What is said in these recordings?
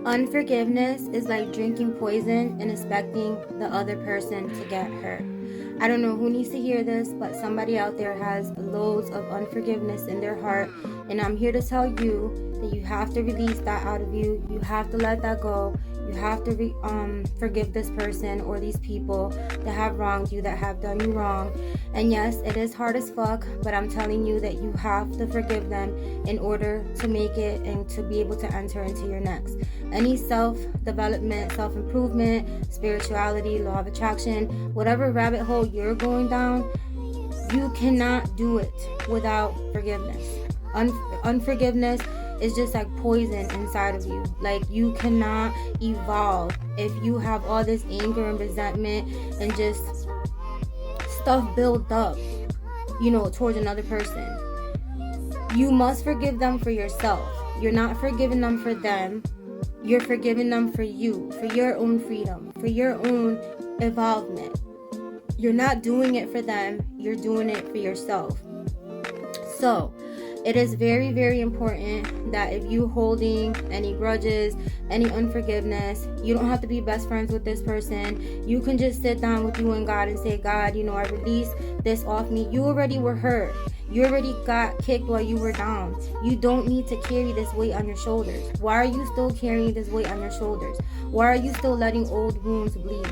Unforgiveness is like drinking poison and expecting the other person to get hurt. I don't know who needs to hear this, but somebody out there has loads of unforgiveness in their heart, and I'm here to tell you that you have to release that out of you. You have to let that go. You have to forgive this person or these people that have wronged you, that have done you wrong. And yes, it is hard as fuck, but I'm telling you that you have to forgive them in order to make it and to be able to enter into your next. Any self-development, self-improvement, spirituality, law of attraction, whatever rabbit hole you're going down, you cannot do it without forgiveness. Unforgiveness is just like poison inside of you. Like, you cannot evolve if you have all this anger and resentment and just stuff built up, towards another person. You must forgive them for yourself. You're not forgiving them for them. You're forgiving them for you, for your own freedom, for your own evolvement. You're not doing it for them. You're doing it for yourself. So, it is very, very important that if you're holding any grudges, any unforgiveness, you don't have to be best friends with this person. You can just sit down with you and God and say, God, I release this off me. You already were hurt. You already got kicked while you were down. You don't need to carry this weight on your shoulders. Why are you still carrying this weight on your shoulders? Why are you still letting old wounds bleed?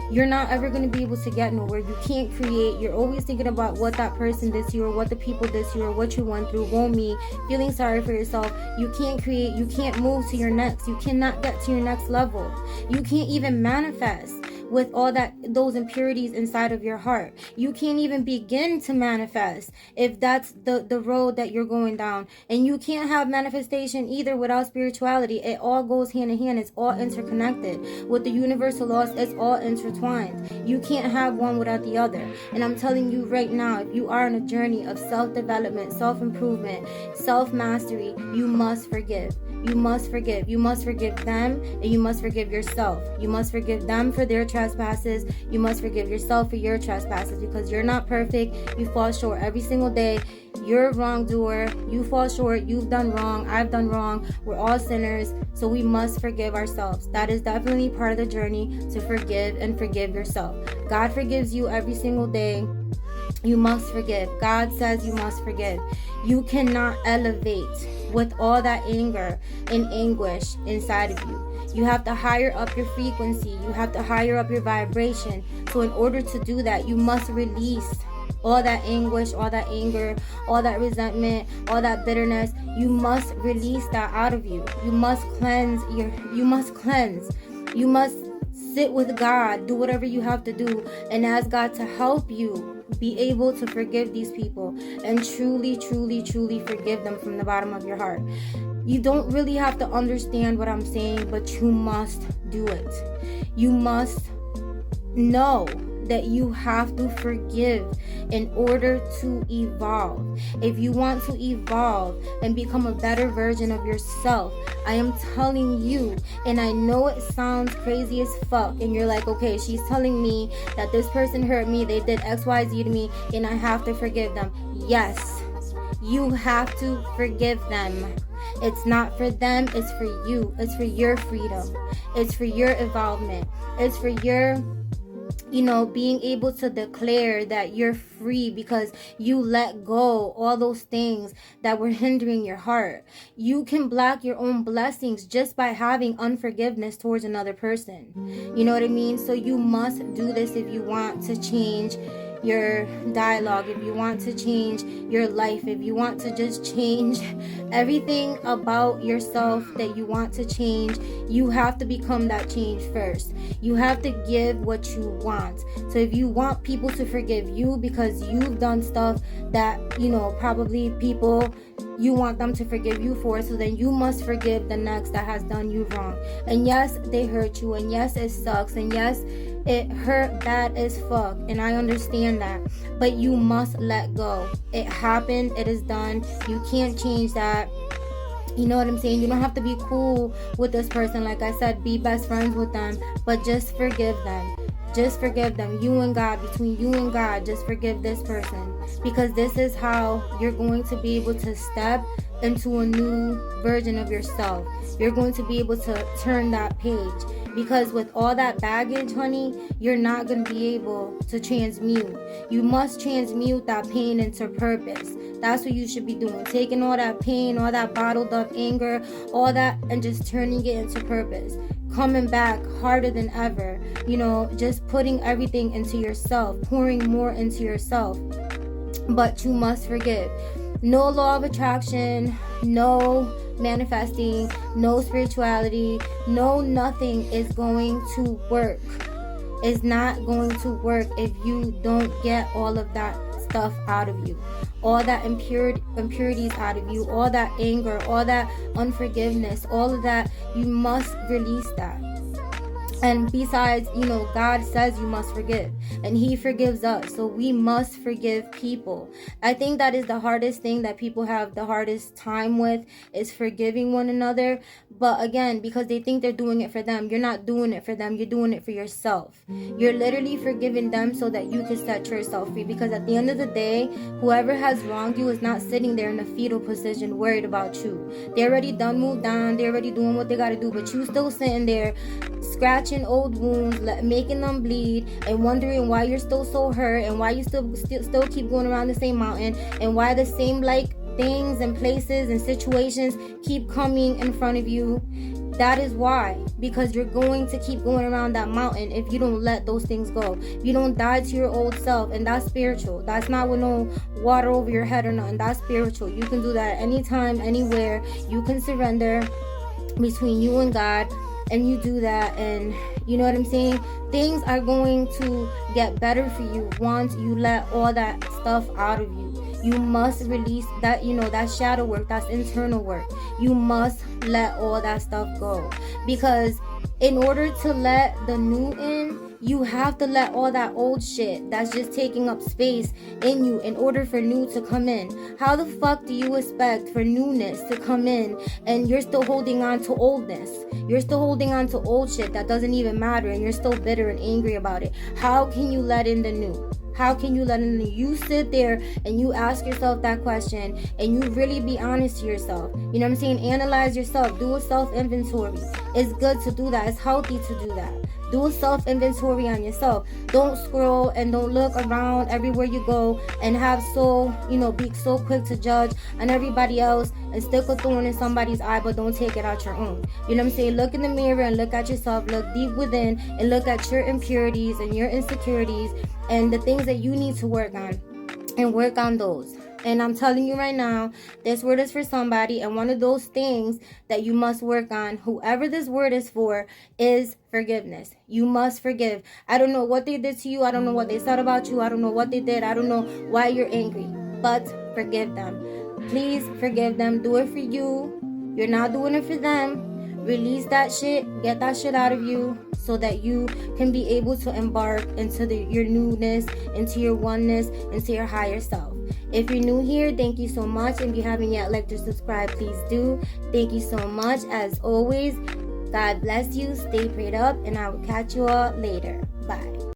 You're not ever going to be able to get nowhere. You can't create. You're always thinking about what that person did to you, or what the people did to you, or what you went through. Woe me, feeling sorry for yourself. You can't create. You can't move to your next. You cannot get to your next level. You can't even manifest with all those impurities inside of your heart. You can't even begin to manifest if that's the road that you're going down. And you can't have manifestation either without spirituality. It all goes hand in hand. It's all interconnected. With the universal laws, it's all intertwined. You can't have one without the other. And I'm telling you right now, if you are on a journey of self-development, self-improvement, self-mastery, you must forgive. You must forgive. You must forgive them, and you must forgive yourself. You must forgive them for their trespasses. You must forgive yourself for your trespasses, because you're not perfect. You fall short every single day. You're a wrongdoer. You fall short. You've done wrong. I've done wrong. We're all sinners. So we must forgive ourselves. That is definitely part of the journey, to forgive and forgive yourself. God forgives you every single day. You must forgive. God says you must forgive. You cannot elevate with all that anger and anguish inside of you. You have to higher up your frequency. You have to higher up your vibration. So in order to do that, you must release all that anguish, all that anger, all that resentment, all that bitterness. You must release that out of you. You must cleanse. You must sit with God. Do whatever you have to do and ask God to help you be able to forgive these people and truly, truly, truly forgive them from the bottom of your heart. You don't really have to understand what I'm saying, but you must do it. You must know that you have to forgive in order to evolve. If you want to evolve and become a better version of yourself, I am telling you, and I know it sounds crazy as fuck, and you're like, okay, she's telling me that this person hurt me, they did XYZ to me, and I have to forgive them. Yes, you have to forgive them. It's not for them, it's for you. It's for your freedom. It's for your involvement. It's for your being able to declare that you're free because you let go all those things that were hindering your heart. You can block your own blessings just by having unforgiveness towards another person. You know what I mean? So you must do this if you want to change your dialogue, if you want to change your life, if you want to just change everything about yourself that you want to change. You have to become that change first. You have to give what you want. So if you want people to forgive you because you've done stuff that probably people you want them to forgive you for, so then you must forgive the next that has done you wrong. And yes, they hurt you, and yes, it sucks, and yes, it hurt bad as fuck, and I understand that, but you must let go. It happened. It is done. You can't change that. You know what I'm saying? You don't have to be cool with this person. Like I said, be best friends with them, but just forgive them. Just forgive them. You and God, between you and God, just forgive this person, because this is how you're going to be able to step into a new version of yourself. You're going to be able to turn that page. Because with all that baggage, honey, you're not going to be able to transmute. You must transmute that pain into purpose. That's what you should be doing. Taking all that pain, all that bottled up anger, all that, and just turning it into purpose. Coming back harder than ever. You know, just putting everything into yourself. Pouring more into yourself. But you must forgive. No law of attraction, no manifesting, no spirituality, no nothing is going to work. It's not going to work if you don't get all of that stuff out of you. All that impurities out of you, all that anger, all that unforgiveness, all of that, you must release that. And besides, you know, God says you must forgive, and He forgives us. So we must forgive people. I think that is the hardest thing that people have the hardest time with, is forgiving one another. But again, because they think they're doing it for them, you're not doing it for them. You're doing it for yourself. You're literally forgiving them so that you can set yourself free. Because at the end of the day, whoever has wronged you is not sitting there in a fetal position worried about you. They already done moved on. They're already doing what they got to do. But you still sitting there scratching old wounds, making them bleed, and wondering why you're still so hurt, and why you still keep going around the same mountain, and why the same like things and places and situations keep coming in front of you. That is why, because you're going to keep going around that mountain if you don't let those things go. If you don't die to your old self, and that's spiritual. That's not with no water over your head or nothing. That's spiritual. You can do that anytime, anywhere. You can surrender between you and God, and you do that, and you know what I'm saying? Things are going to get better for you once you let all that stuff out of you. You must release that, you know, that shadow work, that's internal work. You must let all that stuff go. Because in order to let the new in, you have to let all that old shit that's just taking up space in you in order for new to come in. How the fuck do you expect for newness to come in and you're still holding on to oldness? You're still holding on to old shit that doesn't even matter, and you're still bitter and angry about it. How can you let in the new? How can you let in the new? You sit there and you ask yourself that question, and you really be honest to yourself. You know what I'm saying? Analyze yourself. Do a self-inventory. It's good to do that. It's healthy to do that. Do a self-inventory on yourself. Don't scroll and don't look around everywhere you go and have be so quick to judge on everybody else and stick a thorn in somebody's eye, but don't take it out your own. You know what I'm saying? Look in the mirror and look at yourself. Look deep within and look at your impurities and your insecurities and the things that you need to work on, and work on those. And I'm telling you right now, this word is for somebody, and one of those things that you must work on, whoever this word is for, is forgiveness. You must forgive. I don't know what they did to you. I don't know what they said about you. I don't know what they did. I don't know why you're angry, but forgive them. Please forgive them. Do it for you. You're not doing it for them. Release that shit. Get that shit out of you so that you can be able to embark into your newness, into your oneness, into your higher self. If you're new here, thank you so much. And if you haven't yet liked or subscribed, please do. Thank you so much. As always, God bless you. Stay prayed up, and I will catch you all later. Bye.